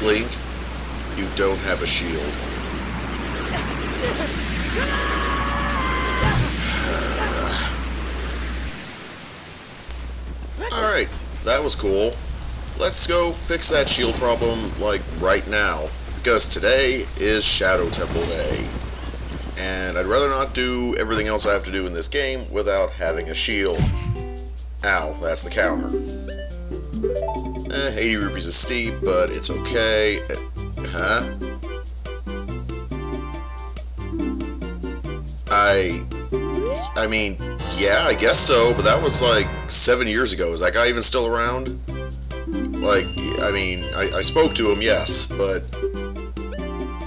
Link, you don't have a shield. Alright, that was cool. Let's go fix that shield problem, like, right now. Because today is Shadow Temple Day. And I'd rather not do everything else I have to do in this game without having a shield. Ow, that's the counter. 80 rupees is steep, but it's okay. Huh? I mean, yeah, I guess so, but that was like 7 years ago. Is that guy even still around? Like, I mean, I spoke to him, yes, but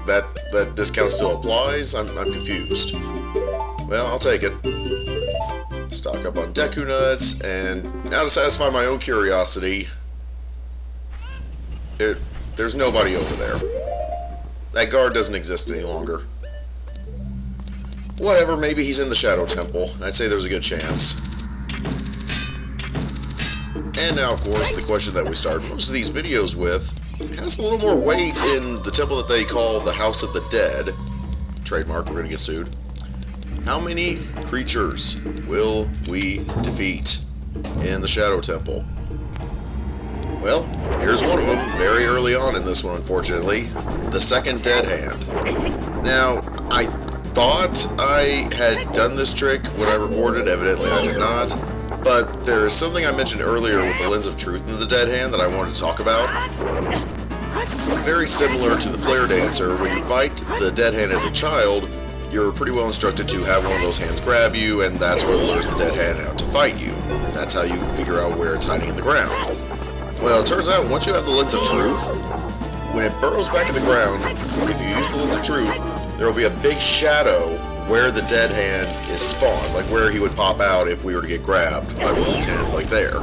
that discount still applies? I'm confused. Well, I'll take it. Stock up on Deku Nuts, and now to satisfy my own curiosity, there's nobody over there. That guard doesn't exist any longer. Whatever, maybe he's in the Shadow Temple. I'd say there's a good chance. And now, of course, the question that we start most of these videos with has a little more weight in the temple that they call the House of the Dead. Trademark, we're gonna get sued. How many creatures will we defeat in the Shadow Temple? Well, here's one of them, very early on in this one, unfortunately. The second Dead Hand. Now, I thought I had done this trick when I recorded, evidently I did not. But there is something I mentioned earlier with the Lens of Truth in the Dead Hand that I wanted to talk about. Very similar to the Flare Dancer, when you fight the Dead Hand as a child, you're pretty well instructed to have one of those hands grab you, and that's what lures the Dead Hand out to fight you. That's how you figure out where it's hiding in the ground. Well, it turns out once you have the Lens of Truth, when it burrows back in the ground, if you use the Lens of Truth, there will be a big shadow where the Dead Hand is spawned, like where he would pop out if we were to get grabbed by one of these hands like there.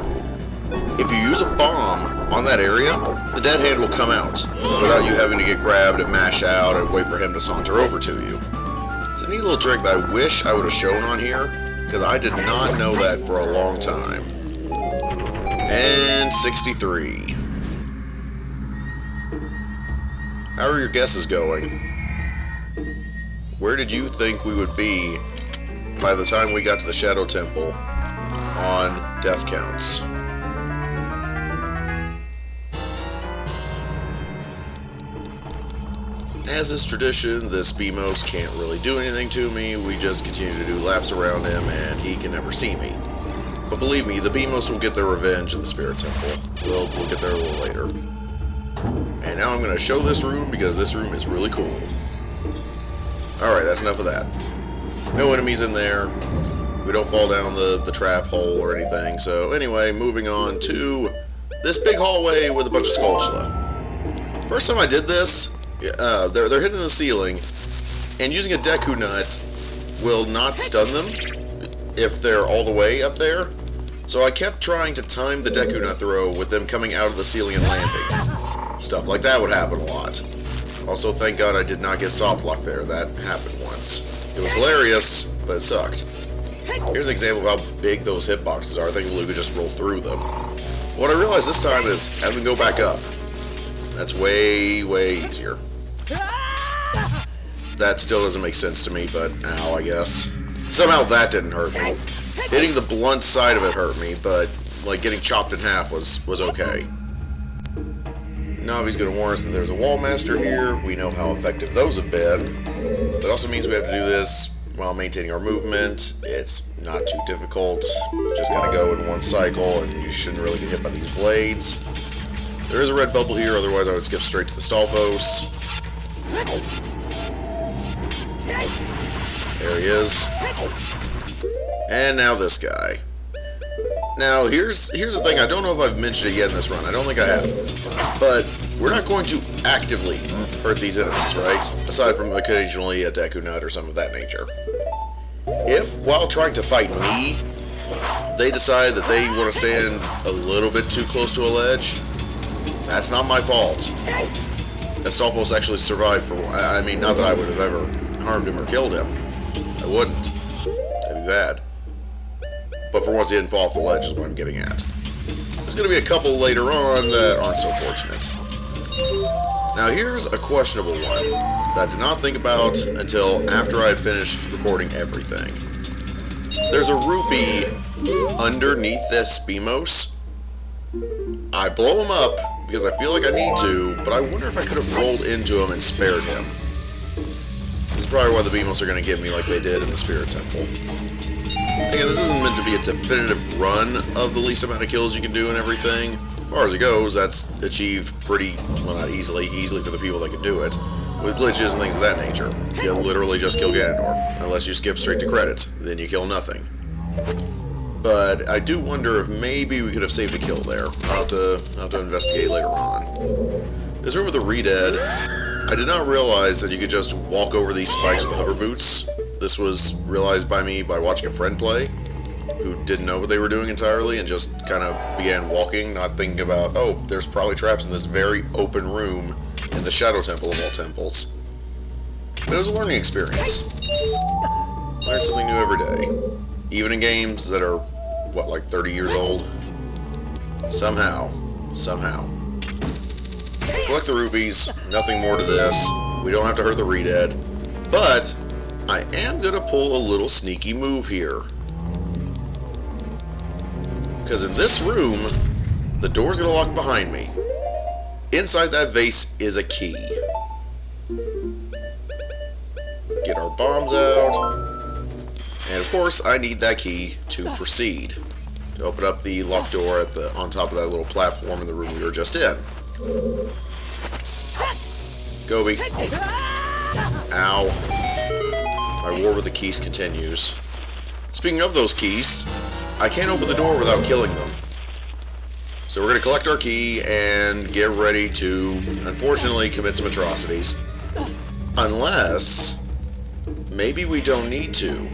If you use a bomb on that area, the Dead Hand will come out without you having to get grabbed and mash out and wait for him to saunter over to you. It's a neat little trick that I wish I would have shown on here, because I did not know that for a long time. And 63. How are your guesses going? Where did you think we would be by the time we got to the Shadow Temple on death counts? As is tradition, this Beamos can't really do anything to me. We just continue to do laps around him and he can never see me. But believe me, the Beamos will get their revenge in the Spirit Temple. We'll get there a little later. And now I'm going to show this room because this room is really cool. Alright, that's enough of that. No enemies in there. We don't fall down the trap hole or anything. So anyway, moving on to this big hallway with a bunch of Skulltula. First time I did this, they're hitting the ceiling, and using a Deku Nut will not stun them if they're all the way up there. So I kept trying to time the Deku Nut throw with them coming out of the ceiling and landing. Stuff like that would happen a lot. Also, thank God I did not get soft lock there. That happened once. It was hilarious, but it sucked. Here's an example of how big those hitboxes are. I think Blue could just roll through them. What I realized this time is having to go back up. That's way, way easier. That still doesn't make sense to me, but ow, I guess. Somehow that didn't hurt me. Hitting the blunt side of it hurt me, but like getting chopped in half was okay. Navi's going to warn us that there's a Wall Master here. We know how effective those have been. But it also means we have to do this while maintaining our movement. It's not too difficult. Just kind of go in one cycle, and you shouldn't really get hit by these blades. There is a red bubble here, otherwise I would skip straight to the Stalfos. There he is. And now this guy. Now, here's the thing. I don't know if I've mentioned it yet in this run. I don't think I have. But we're not going to actively hurt these enemies, right? Aside from occasionally a Deku Nut or something of that nature. If, while trying to fight me, they decide that they want to stand a little bit too close to a ledge, that's not my fault. Astolfos actually survived for, I mean, not that I would have ever harmed him or killed him. I wouldn't. That'd be bad. But for once he didn't fall off the ledge is what I'm getting at. There's going to be a couple later on that aren't so fortunate. Now here's a questionable one that I did not think about until after I had finished recording everything. There's a rupee underneath this Beamos. I blow him up because I feel like I need to, but I wonder if I could have rolled into him and spared him. This is probably why the Beamos are going to get me like they did in the Spirit Temple. Again, this isn't meant to be a definitive run of the least amount of kills you can do and everything. As far as it goes, that's achieved pretty, well, not easily for the people that can do it, with glitches and things of that nature. You literally just kill Ganondorf, unless you skip straight to credits, then you kill nothing. But I do wonder if maybe we could have saved a kill there. I'll have to investigate later on. This room with the Re-Dead, I did not realize that you could just walk over these spikes with hover boots. This was realized by me by watching a friend play, who didn't know what they were doing entirely and just kind of began walking, not thinking about, oh, there's probably traps in this very open room in the Shadow Temple of all temples. But it was a learning experience. Learn something new every day. Even in games that are, what, like 30 years old? Somehow. Collect the rupees, nothing more to this. We don't have to hurt the Re-Dead. But I am going to pull a little sneaky move here. Because in this room, the door's going to lock behind me. Inside that vase is a key. Get our bombs out. And of course, I need that key to proceed. To open up the locked door on top of that little platform in the room we were just in. Gobi. Ow. My war with the keys continues. Speaking of those keys, I can't open the door without killing them. So we're going to collect our key and get ready to, unfortunately, commit some atrocities. Unless, maybe we don't need to.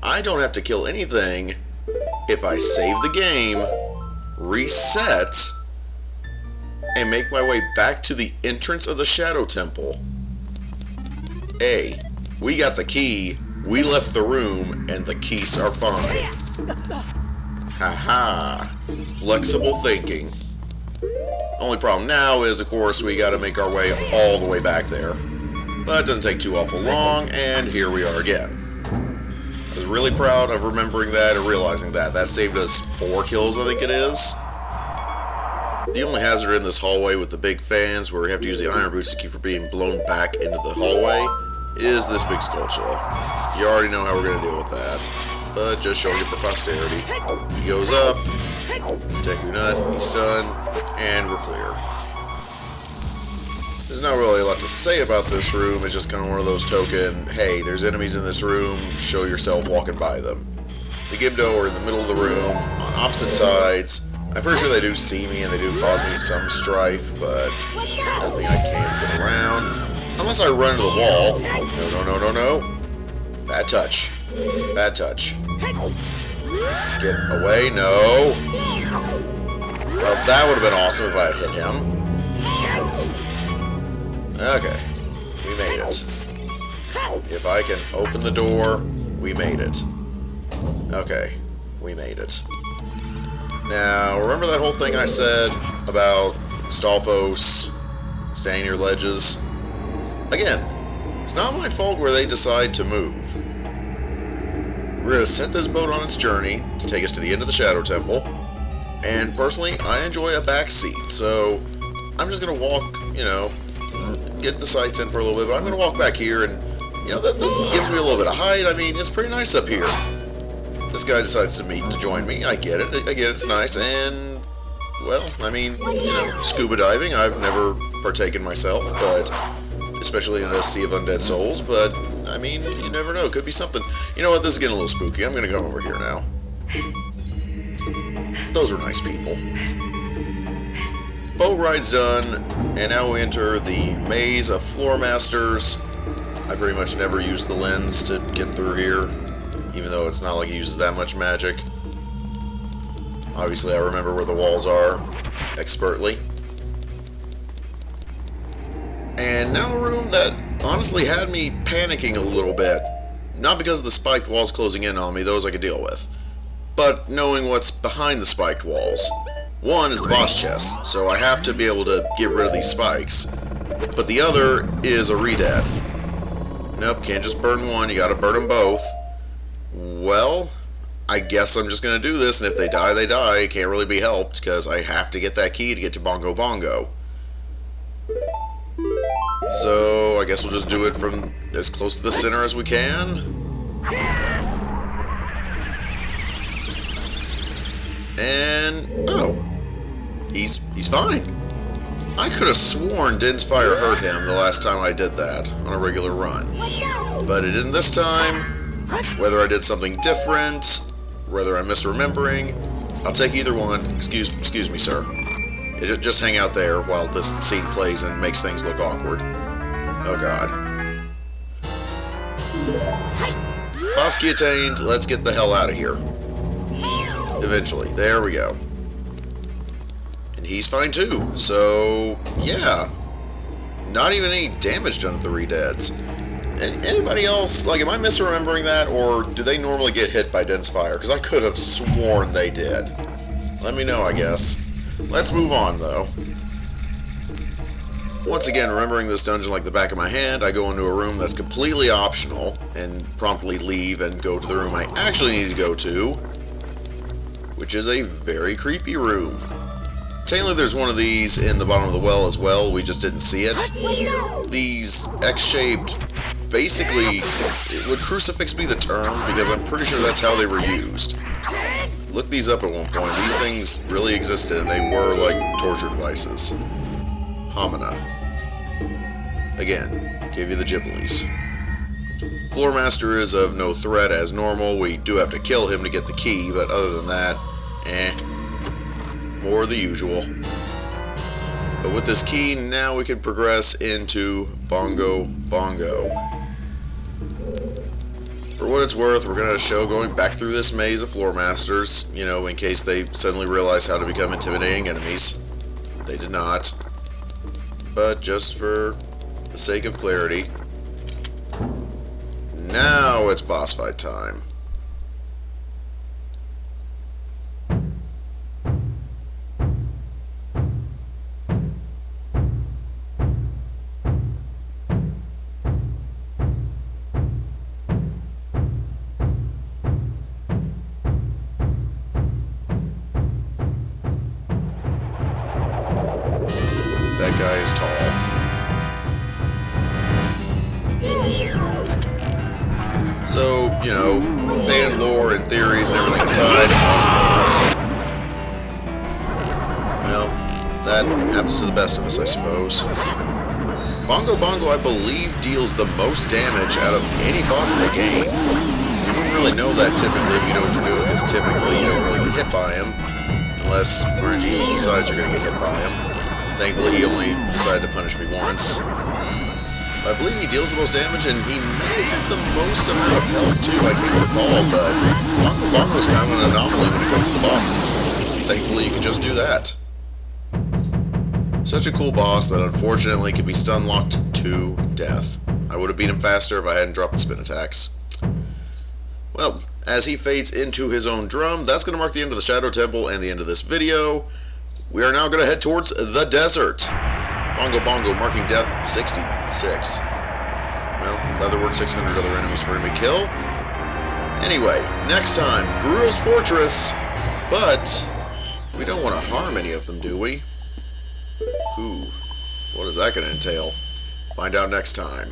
I don't have to kill anything if I save the game, reset, and make my way back to the entrance of the Shadow Temple. We got the key, we left the room, and the keys are fine. Haha. Flexible thinking. Only problem now is, of course, we gotta make our way all the way back there. But it doesn't take too awful long, and here we are again. I was really proud of remembering that and realizing that. That saved us 4 kills, I think it is. The only hazard in this hallway with the big fans, where we have to use the iron boots to keep from being blown back into the hallway, is this big Skulltula. You already know how we're going to deal with that, but just showing it for posterity. He goes up, Deku Nut, he's stunned, and we're clear. There's not really a lot to say about this room, it's just kind of one of those token, hey, there's enemies in this room, show yourself walking by them. The Gibdo are in the middle of the room, on opposite sides. I'm pretty sure they do see me and they do cause me some strife, but nothing I can't get around. Unless I run into the wall. No. Bad touch. Bad touch. Get away, no. Well, that would have been awesome if I had hit him. Okay. We made it. If I can open the door, we made it. Okay. We made it. Now, remember that whole thing I said about Astolfos staying near ledges? Again, it's not my fault where they decide to move. We're going to set this boat on its journey to take us to the end of the Shadow Temple. And personally, I enjoy a back seat, so I'm just going to walk, get the sights in for a little bit, but I'm going to walk back here and, this gives me a little bit of height. I mean, it's pretty nice up here. This guy decides to join me. I get it. It's nice. And, well, I mean, scuba diving. I've never partaken myself, but especially in a sea of undead souls. But I mean, you never know. Could be something. You know what? This is getting a little spooky. I'm going to come over here now. Those were nice people. Boat ride's done, and now we enter the maze of floor masters. I pretty much never use the lens to get through here, even though it's not like it uses that much magic. Obviously, I remember where the walls are expertly. And now a room that honestly had me panicking a little bit. Not because of the spiked walls closing in on me, those I could deal with, but knowing what's behind the spiked walls. One is the boss chest, so I have to be able to get rid of these spikes. But the other is a redead. Nope, can't just burn one, you gotta burn them both. Well, I guess I'm just gonna do this, and if they die, they die. It can't really be helped, because I have to get that key to get to Bongo Bongo. So, I guess we'll just do it from as close to the center as we can. And, oh, he's fine. I could have sworn Din's fire hurt him the last time I did that on a regular run. But it didn't this time. Whether I did something different, whether I'm misremembering, I'll take either one. Excuse me, sir. Just hang out there while this scene plays and makes things look awkward. Oh god. Boss key attained. Let's get the hell out of here. Eventually. There we go. And he's fine too. So, yeah. Not even any damage done at the redeads. Anybody else, like, am I misremembering that, or do they normally get hit by Din's fire? Because I could have sworn they did. Let me know, I guess. Let's move on, though. Once again, remembering this dungeon like the back of my hand, I go into a room that's completely optional, and promptly leave and go to the room I actually need to go to, which is a very creepy room. Technically, there's one of these in the bottom of the well as well, we just didn't see it. These X-shaped, basically, would crucifix be the term? Because I'm pretty sure that's how they were used. Looked these up at one point. These things really existed, and they were like torture devices. Homina. Again, gave you the Ghiblies. Floormaster is of no threat as normal. We do have to kill him to get the key, but other than that, more the usual. But with this key, now we can progress into Bongo Bongo. For what it's worth, we're going to show going back through this maze of floor masters, you know, in case they suddenly realize how to become intimidating enemies. They did not. But just for the sake of clarity, now it's boss fight time. That guy is tall. So, you know, fan lore and theories and everything aside, well, that happens to the best of us, I suppose. Bongo Bongo, I believe, deals the most damage out of any boss in the game. You wouldn't really know that typically if you know what you're doing, because typically you don't really get hit by him, unless Jesus decides you're going to get hit by him. Thankfully, he only decided to punish me once. I believe he deals the most damage, and he may have the most amount of health, too. I can't recall, but Bongo Bongo's kind of an anomaly when it comes to the bosses. Thankfully, you can just do that. Such a cool boss that unfortunately can be stun-locked to death. I would have beat him faster if I hadn't dropped the spin attacks. Well, as he fades into his own drum, that's going to mark the end of the Shadow Temple and the end of this video. We are now going to head towards the desert. Bongo Bongo marking death 66. Well, glad there weren't 600 other enemies for him to kill. Anyway, next time, Guru's Fortress. But we don't want to harm any of them, do we? Ooh, what is that going to entail? Find out next time.